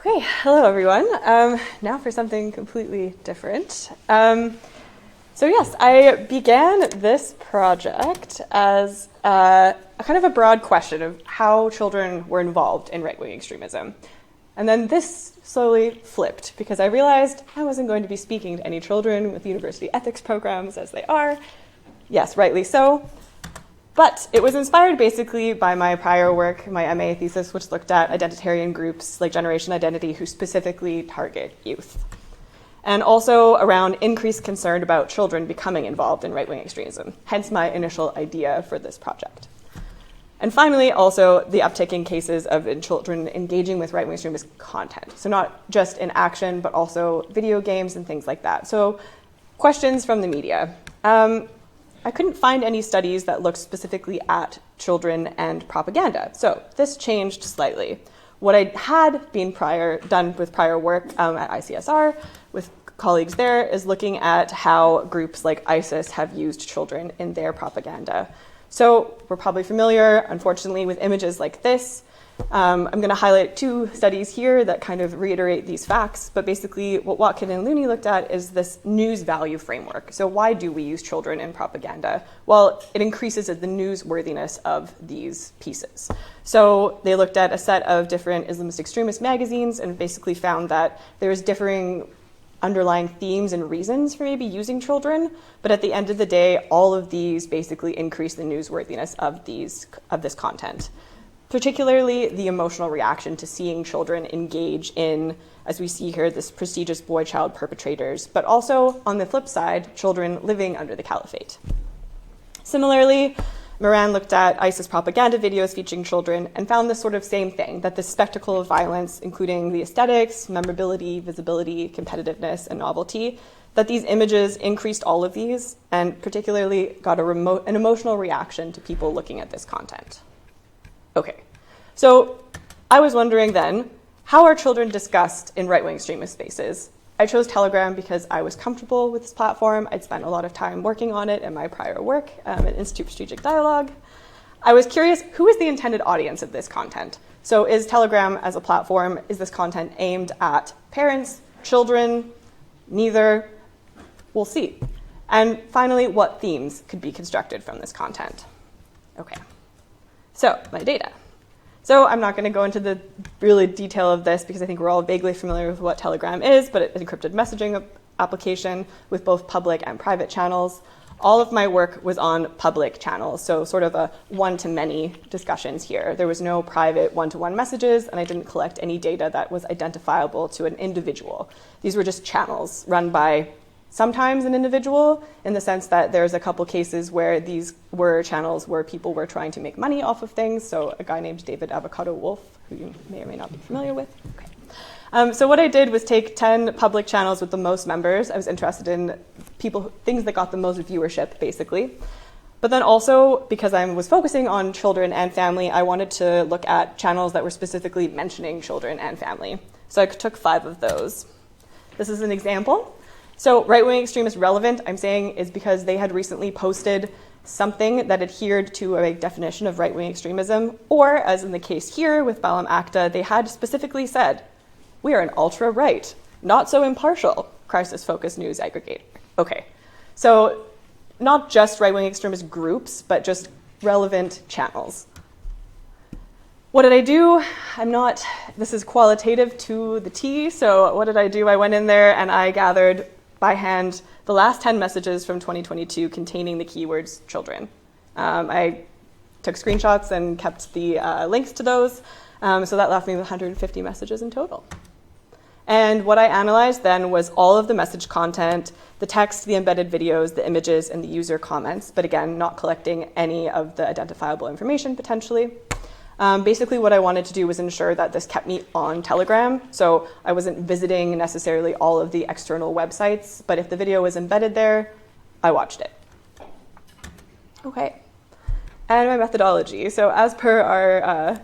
Okay, hello everyone. Now for something completely different. So yes, I began this project as a kind of a broad question of how children were involved in right-wing extremism. And then this slowly flipped because I realized I wasn't going to be speaking to any children with university ethics programs as they are. Yes, rightly so. But it was inspired basically by my prior work, my MA thesis, which looked at identitarian groups like Generation Identity who specifically target youth. And also around increased concern about children becoming involved in right-wing extremism, hence my initial idea for this project. And finally, also the uptick in cases of children engaging with right-wing extremist content. So not just in action, but also video games and things like that. So questions from the media. I couldn't find any studies that looked specifically at children and propaganda. So this changed slightly. What I had been done with prior work at ICSR with colleagues there is looking at how groups like ISIS have used children in their propaganda. So we're probably familiar, unfortunately, with images like this. I'm going to highlight two studies here that kind of reiterate these facts, but basically what Watkin and Looney looked at is this news value framework. So why do we use children in propaganda? Well, it increases the newsworthiness of these pieces. So they looked at a set of different Islamist extremist magazines and basically found that there's differing underlying themes and reasons for maybe using children, but at the end of the day, all of these basically increase the newsworthiness of this content. Particularly the emotional reaction to seeing children engage in, as we see here, this prestigious boy-child perpetrators, but also, on the flip side, children living under the caliphate. Similarly, Moran looked at ISIS propaganda videos featuring children and found this sort of same thing, that the spectacle of violence, including the aesthetics, memorability, visibility, competitiveness, and novelty, that these images increased all of these and particularly got an emotional reaction to people looking at this content. Okay, so I was wondering then, how are children discussed in right-wing extremist spaces? I chose Telegram because I was comfortable with this platform. I'd spent a lot of time working on it in my prior work at Institute for Strategic Dialogue. I was curious, who is the intended audience of this content? So is Telegram as a platform, is this content aimed at parents, children, neither? We'll see. And finally, what themes could be constructed from this content? Okay. So, my data. So I'm not going to go into the really detail of this because I think we're all vaguely familiar with what Telegram is, but it's an encrypted messaging application with both public and private channels. All of my work was on public channels, so sort of a one-to-many discussions here. There was no private one-to-one messages, and I didn't collect any data that was identifiable to an individual. These were just channels run by sometimes an individual, in the sense that there's a couple cases where these were channels where people were trying to make money off of things. So a guy named David Avocado Wolf, who you may or may not be familiar with. Okay. So what I did was take 10 public channels with the most members. I was interested in things that got the most viewership, basically. But then also, because I was focusing on children and family, I wanted to look at channels that were specifically mentioning children and family. So I took 5 of those. This is an example. So right-wing extremist relevant, I'm saying, is because they had recently posted something that adhered to a definition of right-wing extremism, or, as in the case here with Balam Akta, they had specifically said, we are an ultra-right, not so impartial, crisis-focused news aggregator. Okay, so not just right-wing extremist groups, but just relevant channels. What did I do? This is qualitative to the T, so what did I do? I went in there and I gathered by hand the last 10 messages from 2022 containing the keywords children. I took screenshots and kept the links to those, so that left me with 150 messages in total. And what I analyzed then was all of the message content, the text, the embedded videos, the images, and the user comments, but again, not collecting any of the identifiable information potentially. Basically, what I wanted to do was ensure that this kept me on Telegram, so I wasn't visiting necessarily all of the external websites, but if the video was embedded there, I watched it. Okay, and my methodology. So as per our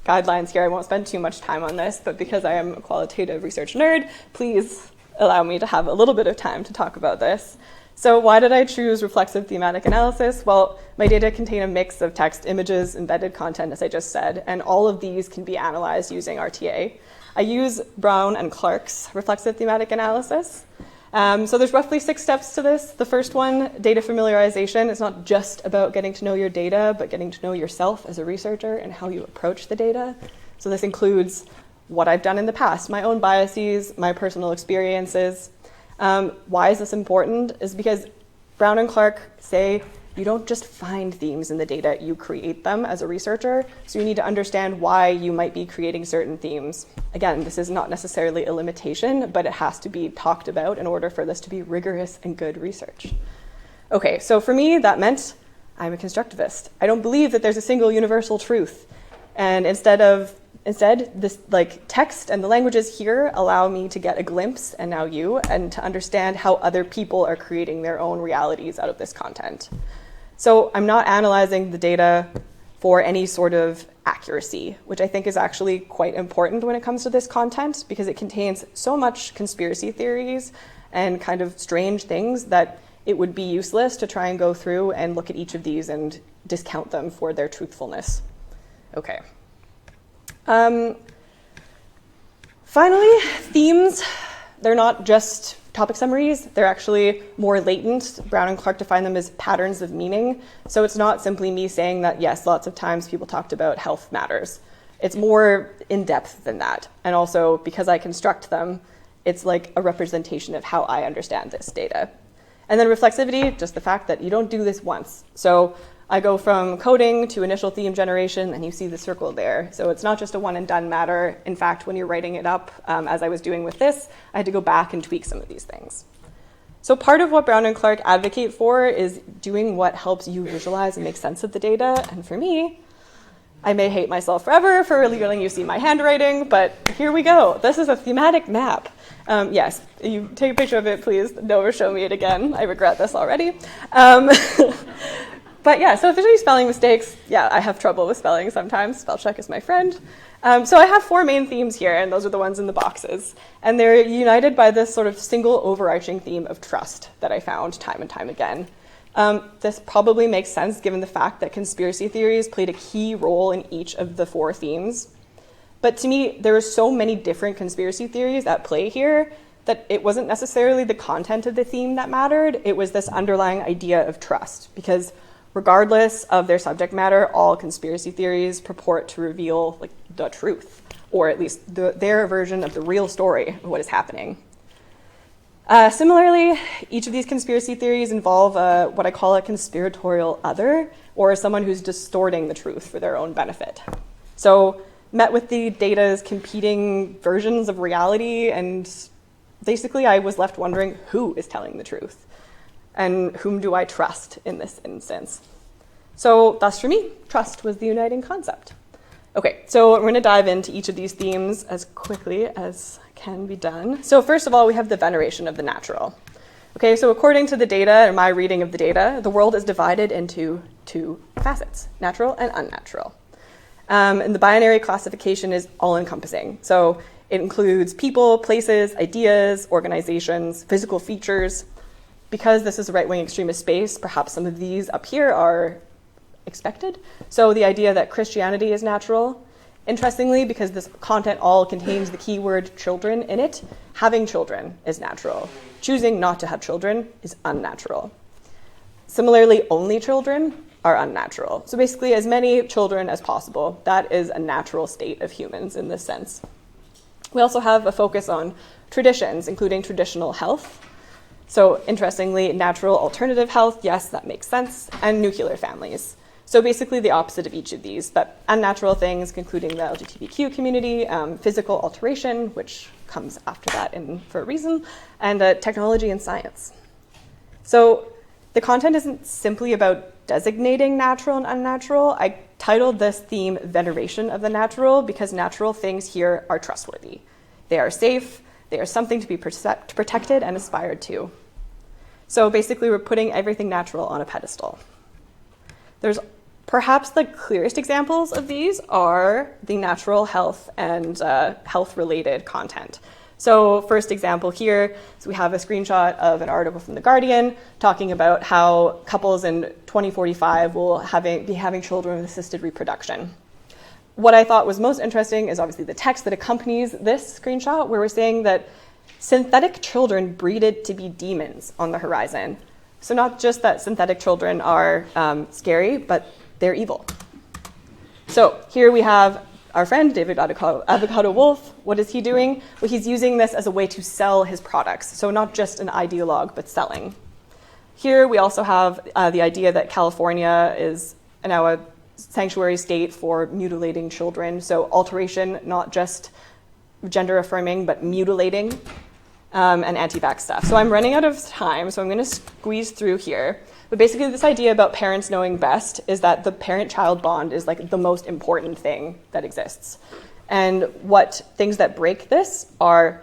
guidelines here, I won't spend too much time on this, but because I am a qualitative research nerd, please allow me to have a little bit of time to talk about this. So why did I choose reflexive thematic analysis? Well, my data contain a mix of text, images, embedded content, as I just said, and all of these can be analyzed using RTA. I use Brown and Clark's reflexive thematic analysis. So there's roughly 6 steps to this. The first one, data familiarization. It's not just about getting to know your data, but getting to know yourself as a researcher and how you approach the data. So this includes what I've done in the past, my own biases, my personal experiences. Why is this important? Is because Brown and Clark say you don't just find themes in the data, you create them as a researcher. So you need to understand why you might be creating certain themes. Again, this is not necessarily a limitation, but it has to be talked about in order for this to be rigorous and good research. Okay, so for me, that meant I'm a constructivist. I don't believe that there's a single universal truth. And instead, this text and the languages here allow me to get a glimpse, and now you, and to understand how other people are creating their own realities out of this content. So I'm not analyzing the data for any sort of accuracy, which I think is actually quite important when it comes to this content, because it contains so much conspiracy theories and kind of strange things that it would be useless to try and go through and look at each of these and discount them for their truthfulness. Okay. Finally, themes. They're not just topic summaries. They're actually more latent. Brown and Clark define them as patterns of meaning. So it's not simply me saying that, yes, lots of times people talked about health matters. It's more in-depth than that. And also, because I construct them, it's like a representation of how I understand this data. And then reflexivity, just the fact that you don't do this once. So I go from coding to initial theme generation, and you see the circle there. So it's not just a one and done matter. In fact, when you're writing it up, as I was doing with this, I had to go back and tweak some of these things. So part of what Brown and Clark advocate for is doing what helps you visualize and make sense of the data. And for me, I may hate myself forever for really letting you see my handwriting, but here we go. This is a thematic map. Yes, you take a picture of it, please. Don't show me it again. I regret this already. But yeah, so if there's any spelling mistakes, yeah, I have trouble with spelling sometimes. Spell check is my friend. So I have 4 main themes here, and those are the ones in the boxes. And they're united by this sort of single overarching theme of trust that I found time and time again. This probably makes sense given the fact that conspiracy theories played a key role in each of the 4 themes. But to me, there were so many different conspiracy theories at play here that it wasn't necessarily the content of the theme that mattered. It was this underlying idea of trust, because regardless of their subject matter, all conspiracy theories purport to reveal the truth, or at least their version of the real story of what is happening. Similarly, each of these conspiracy theories involve what I call a conspiratorial other, or someone who's distorting the truth for their own benefit. So met with the data's competing versions of reality, and basically I was left wondering who is telling the truth. And whom do I trust in this instance? So thus for me, trust was the uniting concept. Okay, so we're going to dive into each of these themes as quickly as can be done. So first of all, we have the veneration of the natural. Okay, so according to the data, and my reading of the data, the world is divided into 2 facets, natural and unnatural. And the binary classification is all-encompassing. So it includes people, places, ideas, organizations, physical features. Because this is a right-wing extremist space, perhaps some of these up here are expected. So the idea that Christianity is natural. Interestingly, because this content all contains the keyword children in it, having children is natural. Choosing not to have children is unnatural. Similarly, only children are unnatural. So basically, as many children as possible, that is a natural state of humans in this sense. We also have a focus on traditions, including traditional health. So interestingly, natural alternative health, yes, that makes sense, and nuclear families. So basically the opposite of each of these, but unnatural things, including the LGBTQ community, physical alteration, which comes after that for a reason, and technology and science. So the content isn't simply about designating natural and unnatural. I titled this theme Veneration of the Natural because natural things here are trustworthy. They are safe, they are something to be protected and aspired to. So basically, we're putting everything natural on a pedestal. There's perhaps the clearest examples of these are the natural health and health-related content. So first example here, so we have a screenshot of an article from The Guardian talking about how couples in 2045 will be having children with assisted reproduction. what I thought was most interesting is obviously the text that accompanies this screenshot, where we're saying that synthetic children breeded to be demons on the horizon. So not just that synthetic children are scary, but they're evil. So here we have our friend, David Avocado Wolf. What is he doing? Well, he's using this as a way to sell his products. So not just an ideologue, but selling. Here we also have the idea that California is now a sanctuary state for mutilating children. So alteration, not just gender affirming, but mutilating and anti-vax stuff. So I'm running out of time, so I'm going to squeeze through here. But basically this idea about parents knowing best is that the parent-child bond is like the most important thing that exists. And what things that break this are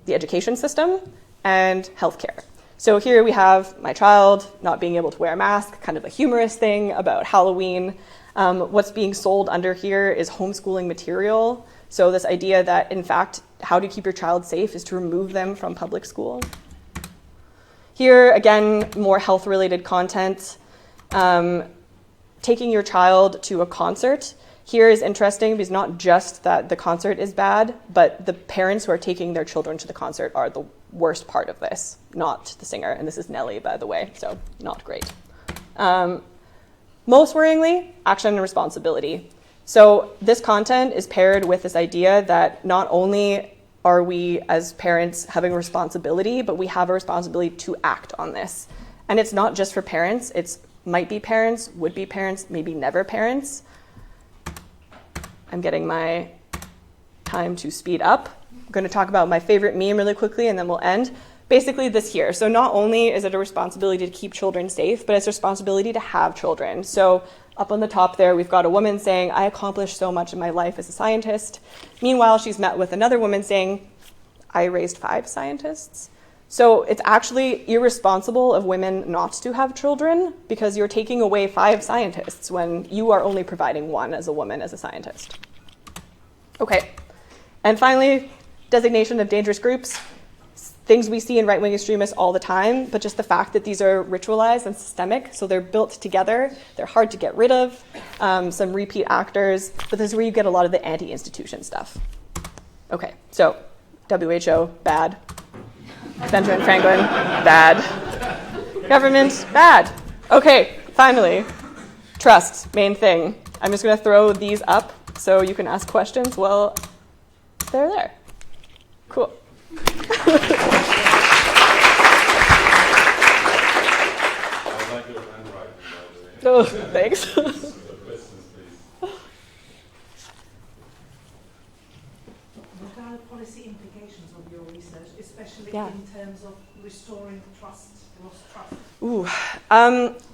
the education system and healthcare. So here we have my child not being able to wear a mask, kind of a humorous thing about Halloween. What's being sold under here is homeschooling material. So this idea that, in fact, how to keep your child safe is to remove them from public school. Here, again, more health-related content. Taking your child to a concert. Here is interesting because not just that the concert is bad, but the parents who are taking their children to the concert are the worst part of this, not the singer. And this is Nelly, by the way, so not great. Most worryingly, action and responsibility. So this content is paired with this idea that not only are we as parents having a responsibility, but we have a responsibility to act on this. And it's not just for parents, it's might be parents, would be parents, maybe never parents. I'm getting my time to speed up. I'm going to talk about my favorite meme really quickly and then we'll end. Basically this here. So not only is it a responsibility to keep children safe, but it's a responsibility to have children. So up on the top there, we've got a woman saying, I accomplished so much in my life as a scientist. Meanwhile, she's met with another woman saying, I raised 5 scientists. So it's actually irresponsible of women not to have children because you're taking away 5 scientists when you are only providing 1 as a woman as a scientist. Okay, and finally, designation of dangerous groups. Things we see in right-wing extremists all the time, but just the fact that these are ritualized and systemic, so they're built together, they're hard to get rid of, some repeat actors, but this is where you get a lot of the anti-institution stuff. Okay, so WHO, bad. Benjamin Franklin, bad. Government, bad. Okay, finally, trust, main thing. I'm just going to throw these up so you can ask questions. Well, they're there. Cool. I like your handwriting, by the way. Oh, thanks. Questions, please. What are the policy implications of your research, especially Yeah. in terms of restoring trust, lost trust? Ooh,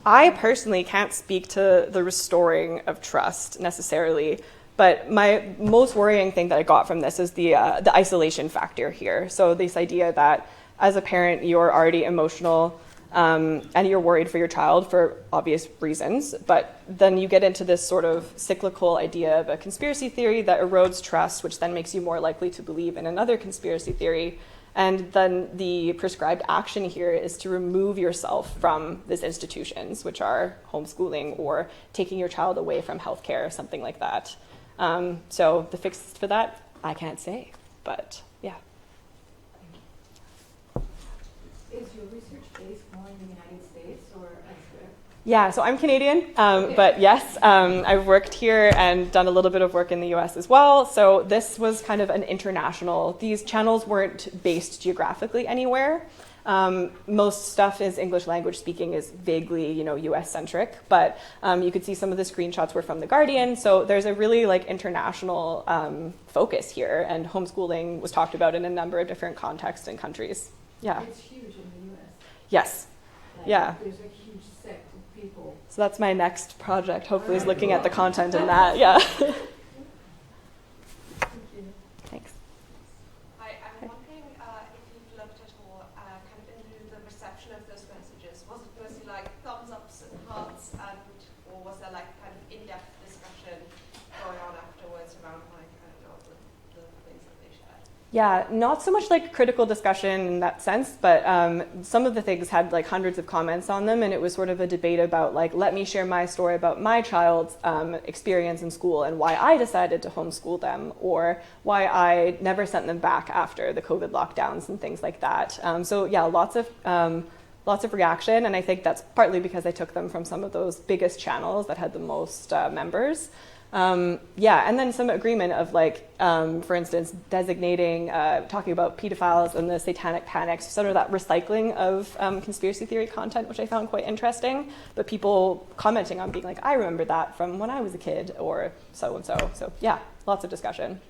I personally can't speak to the restoring of trust necessarily, but my most worrying thing that I got from this is the isolation factor here. So this idea that as a parent, you're already emotional and you're worried for your child for obvious reasons, but then you get into this sort of cyclical idea of a conspiracy theory that erodes trust, which then makes you more likely to believe in another conspiracy theory. And then the prescribed action here is to remove yourself from these institutions, which are homeschooling or taking your child away from healthcare, something like that. So the fix for that, I can't say, but yeah. Is your research based more in the United States or elsewhere? Yeah, so I'm Canadian, but yes, I've worked here and done a little bit of work in the US as well. So this was kind of an international, these channels weren't based geographically anywhere. Most stuff is English language speaking is vaguely, US centric, but you could see some of the screenshots were from The Guardian. So there's a really international focus here, and homeschooling was talked about in a number of different contexts and countries. Yeah. It's huge in the US. Yes. Yeah. There's a huge sect of people. So that's my next project, hopefully, is looking at the content in that. Yeah. Thank you. Thanks. Hi, I'm wondering if you've looked at all kind of into the reception of those messages. Was it mostly like thumbs ups and hearts, or was there kind of in-depth discussion going on afterwards around the things that they shared? Yeah, not so much like critical discussion in that sense, but some of the things had like hundreds of comments on them, and it was sort of a debate about like, let me share my story about my child's experience in school and why I decided to homeschool them, or why I never sent them back after the COVID lockdowns and things like that. So yeah, lots of reaction, and I think that's partly because I took them from some of those biggest channels that had the most members. Yeah, and then some agreement of like, for instance, designating, talking about pedophiles and the satanic panics, sort of that recycling of conspiracy theory content, which I found quite interesting, but people commenting on being like, I remember that from when I was a kid, or so and so. So yeah, lots of discussion.